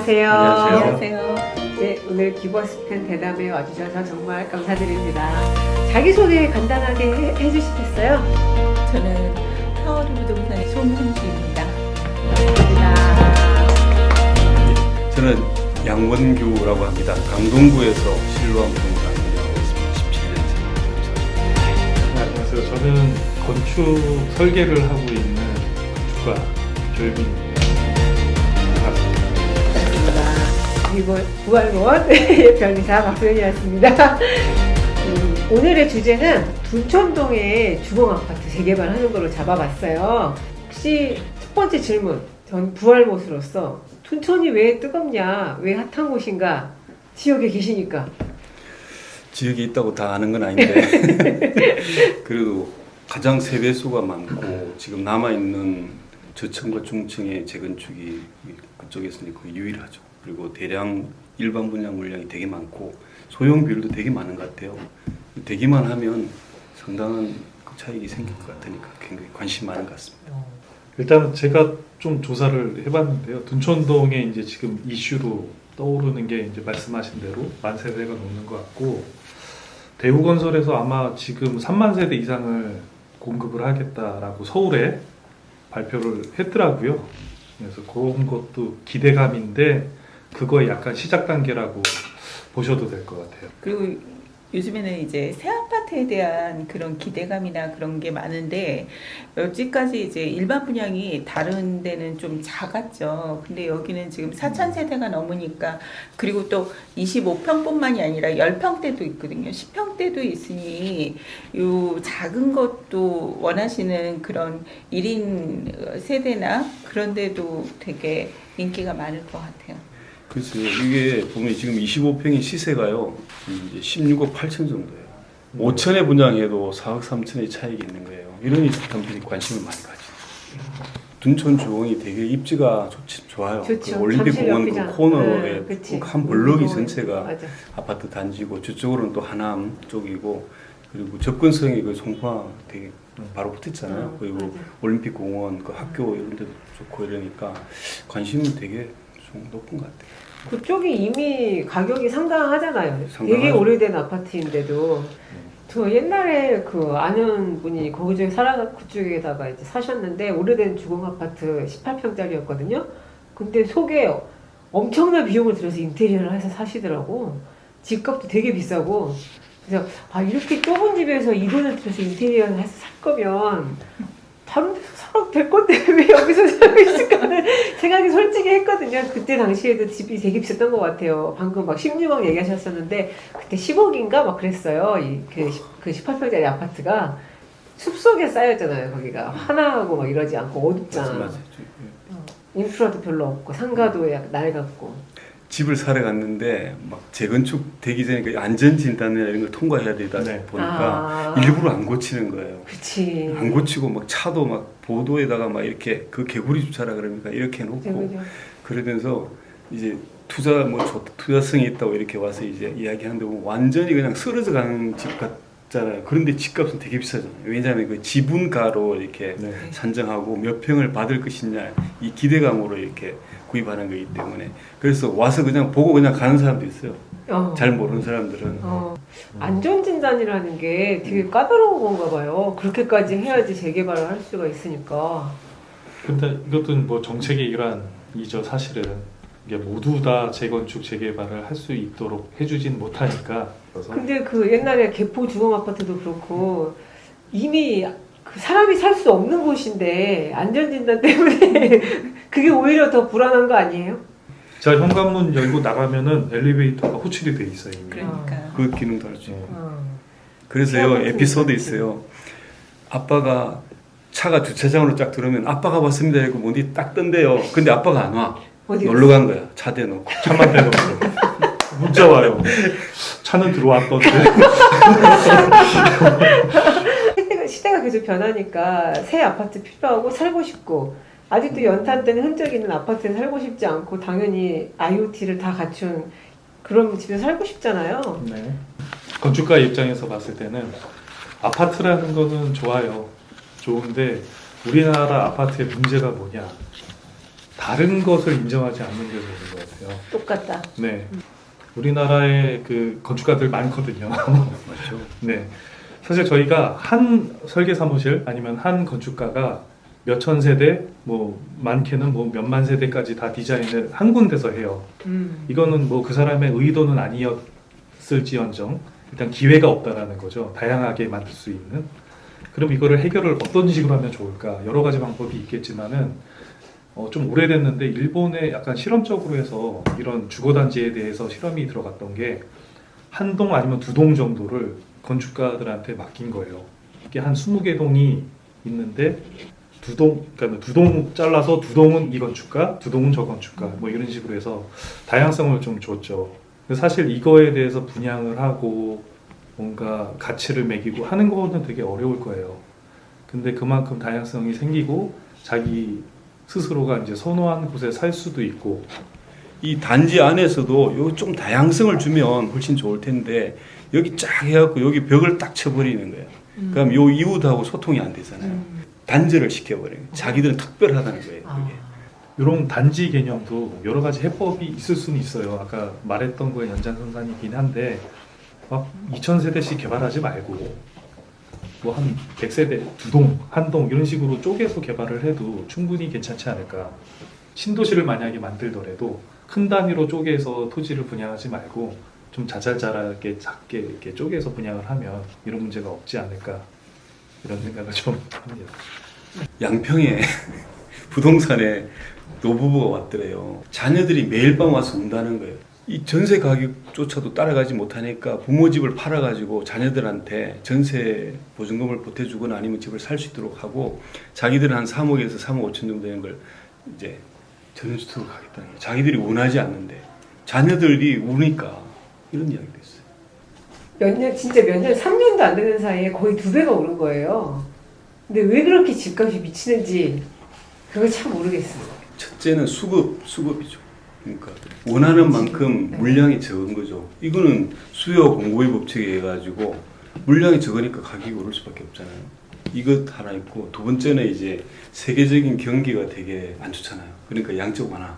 안녕하세요. 안녕하세요. 네, 오늘 기버스펜 대담에 와주셔서 정말 감사드립니다. 자기소개 간단하게 해주시겠어요? 저는 타워리 부동산의 송현주입니다. 감사합니다. 저는 양원규라고 합니다. 강동구에서 실로암 부동산 운영하고 있습니다. 17년째. 네, 안녕하세요. 저는 건축 설계를 하고 있는 건축가 조혜민입니다. 반갑습니다. 반갑습니다. 그리고 부활무원 변리사 박소연이었습니다. 오늘의 주제는 둔촌동에 주공아파트 재개발하는 거로 잡아봤어요. 혹시 첫 번째 질문, 전 부활못으로서 둔촌이 왜 뜨겁냐, 왜 핫한 곳인가, 지역에 계시니까. 지역에 있다고 다 아는 건 아닌데 그래도 가장 세대수가 많고 지금 남아있는 저층과 중층의 재건축이 그쪽에서는 거의 유일하죠. 그리고 대량 일반 분양 물량이 되게 많고 소형 비율도 되게 많은 것 같아요. 되기만 하면 상당한 그 차익이 생길 것 같으니까 굉장히 관심 많은 것 같습니다. 일단 제가 좀 조사를 해봤는데요. 둔촌동에 이제 지금 이슈로 떠오르는 게 이제 말씀하신 대로 만 세대가 넘는 것 같고, 대우건설에서 아마 지금 3만 세대 이상을 공급을 하겠다라고 서울에 발표를 했더라고요. 그래서 그런 것도 기대감인데 그거의 약간 시작 단계라고 보셔도 될 것 같아요. 그리고 요즘에는 이제 새 아파트에 대한 그런 기대감이나 그런 게 많은데, 여기까지 이제 일반 분양이 다른 데는 좀 작았죠. 근데 여기는 지금 4천 세대가 넘으니까, 그리고 또 25평뿐만이 아니라 10평대도 있거든요. 10평대도 있으니 요 작은 것도 원하시는 그런 1인 세대나 그런 데도 되게 인기가 많을 것 같아요. 글쎄요, 이게 보면 지금 25평의 시세가요, 이제 16억 8천 정도예요. 5천에 분양해도 4억 3천의 차익이 있는 거예요. 이러니 사람들이 관심을 많이 가지죠. 둔촌 주공이 되게 입지가 좋아요. 좋죠. 그 올림픽 공원 그 잠실 코너에 그치. 한 블럭이 전체가 맞아. 아파트 단지고, 저쪽으로는 또 하남 쪽이고, 그리고 접근성이 그 송파 되게 바로 붙었잖아요. 그리고 맞아. 올림픽 공원, 그 학교 이런 데도 좋고 이러니까 관심이 되게 좀 높은 것 같아요. 그쪽이 이미 가격이 상당하잖아요. 되게 상당하죠. 오래된 아파트인데도. 저 옛날에 그 아는 분이 거기 그쪽에다가 이제 사셨는데, 오래된 주공 아파트 18평짜리였거든요. 근데 속에 엄청난 비용을 들여서 인테리어를 해서 사시더라고. 집값도 되게 비싸고. 그래서 이렇게 좁은 집에서 이 돈을 들여서 인테리어를 해서 살 거면 다른 데서 살아도 될 건데 왜 여기서 살고 있을까 하는 생각이 솔직히 했거든요. 그때 당시에도 집이 되게 비쌌던 것 같아요. 방금 막 16억 얘기하셨었는데 그때 10억인가 막 그랬어요. 그 18평짜리 아파트가 숲속에 쌓였잖아요. 거기가 하나하고 막 이러지 않고 어둡잖아. 맞아요. 인프라도 별로 없고 상가도 약간 낡았고. 집을 사러 갔는데 막 재건축 되기 전에 그 안전진단이나 이런 걸 통과해야 되다 네. 보니까 일부러 안 고치는 거예요. 그치. 안 고치고 막 차도 막 보도에다가 막 이렇게 그 개구리 주차라 그러니까 이렇게 해놓고, 그죠. 그러면서 이제 투자성이 있다고 이렇게 와서 이제 이야기하는데 보면 완전히 그냥 쓰러져 가는 집 같잖아요. 그런데 집값은 되게 비싸잖아요. 왜냐하면 그 지분가로 이렇게 네. 산정하고 몇 평을 받을 것이냐 이 기대감으로 이렇게 구입하는 거기 때문에, 그래서 와서 그냥 보고 그냥 가는 사람도 있어요. 잘 모르는 사람들은. 안전진단이라는 게 되게 까다로운 건가 봐요. 그렇게까지 해야지 재개발을 할 수가 있으니까. 근데 이것도 뭐 정책의 일환이죠. 사실은 이게 모두 다 재건축 재개발을 할 수 있도록 해주진 못하니까. 그래서 근데 그 옛날에 개포 주공 아파트도 그렇고 이미 그 사람이 살 수 없는 곳인데 안전진단 때문에 그게 오히려 더 불안한 거 아니에요? 자, 현관문 열고 나가면은 엘리베이터가 호출이 돼 있어요. 이미. 그러니까. 그 기능도 할 수 있고. 어. 그래서요, 에피소드 있어요. 아빠가 차가 주차장으로 쫙 들어오면 아빠가 왔습니다 하고 문이 딱 뜬대요. 근데 아빠가 안 와. 어디 놀러 간 거야. 차 대놓고. 차만 대놓고 문자 와요. 차는 들어왔던데. 시대가 계속 변하니까 새 아파트 필요하고 살고 싶고, 아직도 연탄된 흔적 있는 아파트에 살고 싶지 않고 당연히 IoT를 다 갖춘 그런 집에 살고 싶잖아요. 네. 건축가 입장에서 봤을 때는 아파트라는 거는 좋아요. 좋은데 우리나라 아파트의 문제가 뭐냐? 다 다른 것을 인정하지 않는 데서 오는 것 같아요. 똑같다. 네. 우리나라에 그 건축가들 많거든요. 맞죠. 네. 사실 저희가 한 설계 사무실 아니면 한 건축가가 몇천 세대, 뭐 많게는 뭐 몇만 세대까지 다 디자인을 한 군데서 해요. 이거는 뭐 그 사람의 의도는 아니었을지언정 일단 기회가 없다라는 거죠. 다양하게 만들 수 있는. 그럼 이거를 해결을 어떤 식으로 하면 좋을까? 여러 가지 방법이 있겠지만은 좀 오래됐는데 일본에 약간 실험적으로 해서 이런 주거단지에 대해서 실험이 들어갔던 게 한 동 아니면 두 동 정도를 건축가들한테 맡긴 거예요. 이게 한 20개 동이 있는데 그러니까 두 동 잘라서 두 동은 이 건축가, 두 동은 저 건축가, 뭐 이런 식으로 해서 다양성을 좀 줬죠. 근데 사실 이거에 대해서 분양을 하고 뭔가 가치를 매기고 하는 거는 되게 어려울 거예요. 근데 그만큼 다양성이 생기고 자기 스스로가 이제 선호한 곳에 살 수도 있고. 이 단지 안에서도 요 좀 다양성을 주면 훨씬 좋을 텐데 여기 쫙 해갖고 여기 벽을 딱 쳐버리는 거예요. 그럼 요 이웃하고 소통이 안 되잖아요. 단절을 시켜버려요. 자기들은 특별하다는 거예요. 그게. 이런 단지 개념도 여러 가지 해법이 있을 수는 있어요. 아까 말했던 거에 연장선상이긴 한데 막 2000세대씩 개발하지 말고 뭐 한 100세대, 두 동, 한 동 이런 식으로 쪼개서 개발을 해도 충분히 괜찮지 않을까. 신도시를 만약에 만들더라도 큰 단위로 쪼개서 토지를 분양하지 말고 좀 자잘자잘하게 작게 이렇게 쪼개서 분양을 하면 이런 문제가 없지 않을까 이런 생각을 좀 합니다. 양평에 부동산에 노부부가 왔더래요. 자녀들이 매일 밤 와서 운다는 거예요. 이 전세 가격조차도 따라가지 못하니까 부모 집을 팔아가지고 자녀들한테 전세 보증금을 보태주거나 아니면 집을 살 수 있도록 하고 자기들은 한 3억에서 3억 5천 정도 되는 걸 이제 전원주택으로 가겠다는 거예요. 자기들이 원하지 않는데 자녀들이 우니까 이런 이야기도 있어요. 몇 년, 진짜 몇 년, 3년도 안 되는 사이에 거의 2배가 오른 거예요. 근데 왜 그렇게 집값이 미치는지 그걸 참 모르겠어요. 첫째는 수급이죠. 그러니까 원하는 만큼 물량이 적은 거죠. 이거는 수요 공급의 법칙에 해가지고 물량이 적으니까 가격이 오를 수밖에 없잖아요. 이것 하나 있고 두 번째는 이제 세계적인 경기가 되게 안 좋잖아요. 그러니까 양적 완화.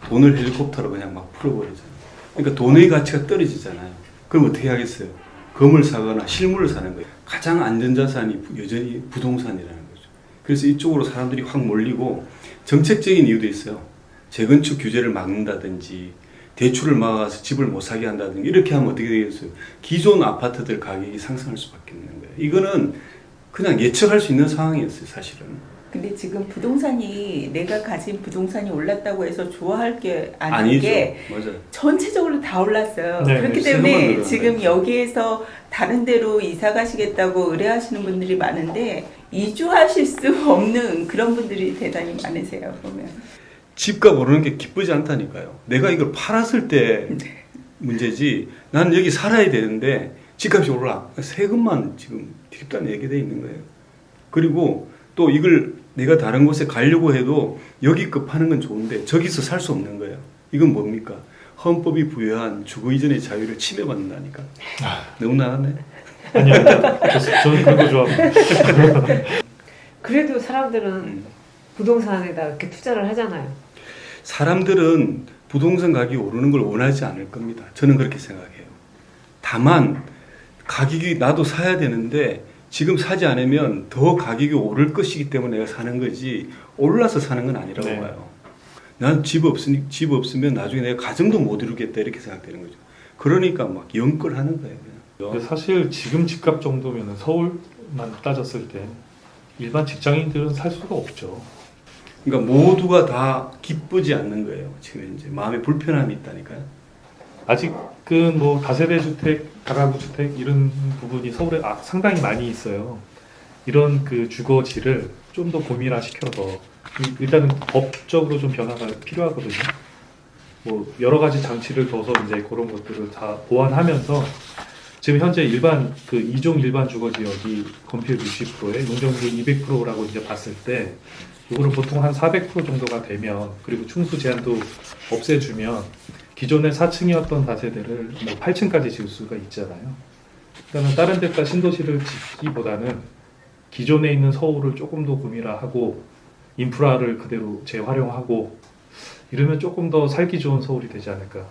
돈을 헬리콥터로 그냥 막 풀어버리잖아요. 그러니까 돈의 가치가 떨어지잖아요. 그럼 어떻게 하겠어요? 건물 사거나 실물을 사는 거예요. 가장 안전자산이 여전히 부동산이라는 거죠. 그래서 이쪽으로 사람들이 확 몰리고 정책적인 이유도 있어요. 재건축 규제를 막는다든지 대출을 막아서 집을 못 사게 한다든지 이렇게 하면 어떻게 되겠어요? 기존 아파트들 가격이 상승할 수밖에 없는 거예요. 이거는 그냥 예측할 수 있는 상황이었어요, 사실은. 근데 지금 부동산이 내가 가진 부동산이 올랐다고 해서 좋아할 게 아닌 아니죠. 게 맞아요. 전체적으로 다 올랐어요. 네, 그렇기 세금만 때문에 늘어나요. 지금 여기에서 다른 데로 이사 가시겠다고 의뢰하시는 분들이 많은데 이주하실 수 없는 그런 분들이 대단히 많으세요. 보면. 집값 오르는 게 기쁘지 않다니까요. 내가 이걸 팔았을 때 문제지. 나는 여기 살아야 되는데 집값이 올라. 세금만 지금 뒷다 내게 돼 있는 거예요. 그리고 또 이걸 내가 다른 곳에 가려고 해도 여기 급하는 건 좋은데 저기서 살 수 없는 거예요. 이건 뭡니까? 헌법이 부여한 주거 이전의 자유를 침해받는다니까. 너무 나갔네. 아니요. 저는 그런 거 좋아합니다. 그래도 사람들은 부동산에다 이렇게 투자를 하잖아요. 사람들은 부동산 가격이 오르는 걸 원하지 않을 겁니다. 저는 그렇게 생각해요. 다만 가격이 나도 사야 되는데 지금 사지 않으면 더 가격이 오를 것이기 때문에 내가 사는 거지 올라서 사는 건 아니라고 네. 봐요. 난 집 없으면 나중에 내가 가정도 못 이루겠다 이렇게 생각되는 거죠. 그러니까 막 연끌하는 거예요. 그냥. 근데 사실 지금 집값 정도면 서울만 따졌을 때 일반 직장인들은 살 수가 없죠. 그러니까 모두가 다 기쁘지 않는 거예요. 지금 이제 마음에 불편함이 있다니까요. 아직은 뭐 다세대 주택, 다가구 주택 이런 부분이 서울에 상당히 많이 있어요. 이런 그 주거지를 좀 더 고밀화 시켜서 일단은 법적으로 좀 변화가 필요하거든요. 뭐 여러 가지 장치를 둬서 이제 그런 것들을 다 보완하면서 지금 현재 일반 그 2종 일반 주거 지역이 건폐율 60%에 용적률 200%라고 이제 봤을 때 이거를 보통 한 400% 정도가 되면 그리고 충수 제한도 없애주면 기존에 4층이었던 다세대를 뭐 8층까지 지을 수가 있잖아요. 그러니까 다른 데다 신도시를 짓기보다는 기존에 있는 서울을 조금 더 구밀화하고 인프라를 그대로 재활용하고 이러면 조금 더 살기 좋은 서울이 되지 않을까.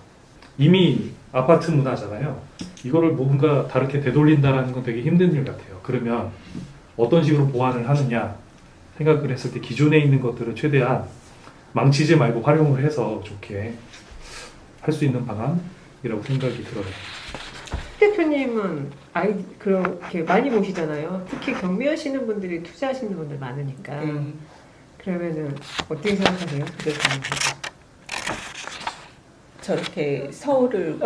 이미 아파트 문화잖아요. 이거를 뭔가 다르게 되돌린다는 건 되게 힘든 일 같아요. 그러면 어떤 식으로 보완을 하느냐 생각을 했을 때 기존에 있는 것들을 최대한 망치지 말고 활용을 해서 좋게 할 수 있는 방안이라고 생각이 들어요. 대표님은 그렇게 많이 보시잖아요. 특히 경매하시는 분들이 투자하시는 분들 많으니까. 그러면은 어떻게 생각하세요? 저렇게 서울을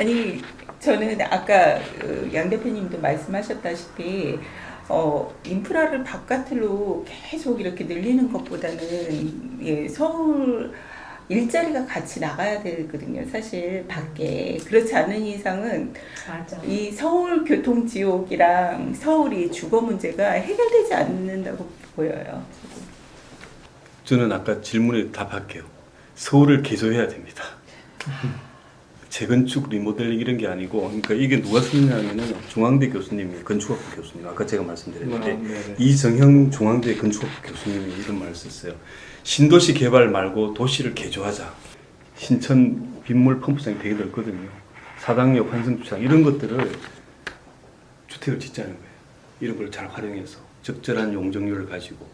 아니 저는 아까 양 대표님도 말씀하셨다시피 인프라를 바깥으로 계속 이렇게 늘리는 것보다는 예, 서울 일자리가 같이 나가야 되거든요. 사실 밖에 그렇지 않은 이상은 맞아. 이 서울 교통 지옥이랑 서울이 주거 문제가 해결되지 않는다고 보여요. 저는 아까 질문에 답할게요. 서울을 개조해야 됩니다. 재건축, 리모델링 이런 게 아니고, 그러니까 이게 누가 썼냐면은 중앙대 교수님이 건축학부 교수님, 아까 제가 말씀드렸는데 이정형 중앙대 건축학부 교수님이 이런 말을 썼어요. 신도시 개발 말고 도시를 개조하자. 신천 빗물 펌프장이 되게 넓거든요. 사당역, 환승주차장 이런 것들을 주택을 짓자는 거예요. 이런 걸 잘 활용해서 적절한 용적률을 가지고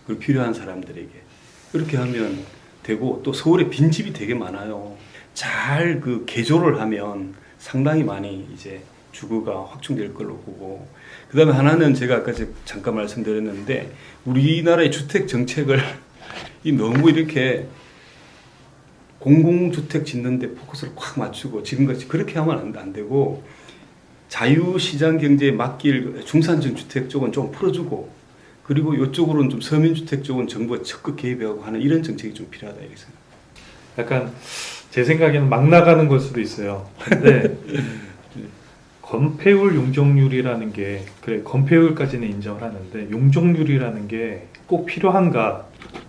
그리고 필요한 사람들에게 그렇게 하면 되고, 또 서울에 빈집이 되게 많아요. 잘 그 개조를 하면 상당히 많이 이제 주거가 확충될 걸로 보고, 그 다음에 하나는 제가 아까 잠깐 말씀드렸는데 우리나라의 주택 정책을 너무 이렇게 공공주택 짓는데 포커스를 꽉 맞추고 지금같이 그렇게 하면 안 되고, 자유시장 경제에 맡길 중산층 주택 쪽은 좀 풀어주고, 그리고 이쪽으로는 좀 서민주택 쪽은 정부가 적극 개입하고 하는 이런 정책이 좀 필요하다 이렇게 생각합니다. 약간 제 생각에는 막 나가는 걸 수도 있어요. 근데 건폐율 용적률이라는 게, 그래 건폐율까지는 인정을 하는데 용적률이라는 게 꼭 필요한가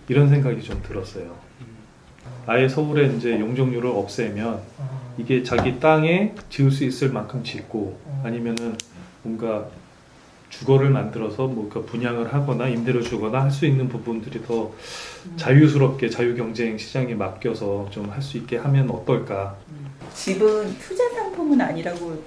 이런 생각이 좀 들었어요. 아예 서울에 이제 용적률을 없애면 이게 자기 땅에 지을 수 있을 만큼 짓고, 아니면은 뭔가 주거를 만들어서 뭔가 분양을 하거나 임대를 주거나 할 수 있는 부분들이 더 자유스럽게 자유경쟁 시장에 맡겨서 좀 할 수 있게 하면 어떨까. 집은 투자 상품은 아니라고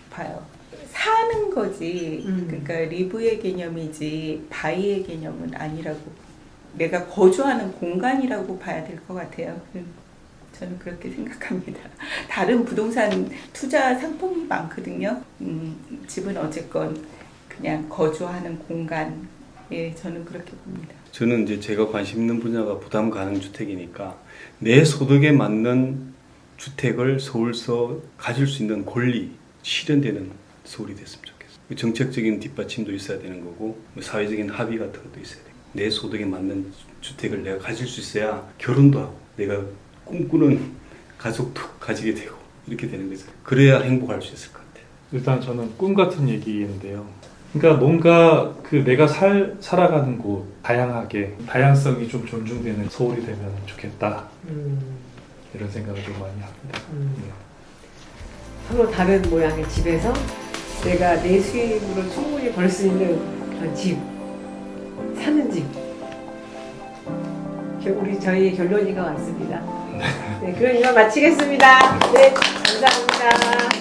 봐요. 사는 거지. 그러니까 리브의 개념이지 바이의 개념은 아니라고. 내가 거주하는 공간이라고 봐야 될 것 같아요. 저는 그렇게 생각합니다. 다른 부동산 투자 상품이 많거든요. 집은 어쨌건 그냥 거주하는 공간. 예, 저는 그렇게 봅니다. 저는 이제 제가 관심 있는 분야가 부담 가능 주택이니까 내 소득에 맞는 주택을 서울서 가질 수 있는 권리 실현되는 서울이 됐으면 좋겠어요. 정책적인 뒷받침도 있어야 되는 거고, 사회적인 합의 같은 것도 있어야 돼요. 내 소득에 맞는 주택을 내가 가질 수 있어야 결혼도 하고 내가 꿈꾸는 가족도 가지게 되고 이렇게 되는 거죠. 그래야 행복할 수 있을 것 같아요. 일단 저는 꿈 같은 얘기인데요. 그러니까 뭔가 그 내가 살아가는 곳 다양하게 다양성이 좀 존중되는 서울이 되면 좋겠다. 이런 생각을 좀 많이 합니다. 서로 다른 모양의 집에서 내가 내 수입으로 충분히 벌 수 있는 그런 집, 사는 집. 저희 결론이가 왔습니다. 네, 그럼 이만 마치겠습니다. 네, 감사합니다.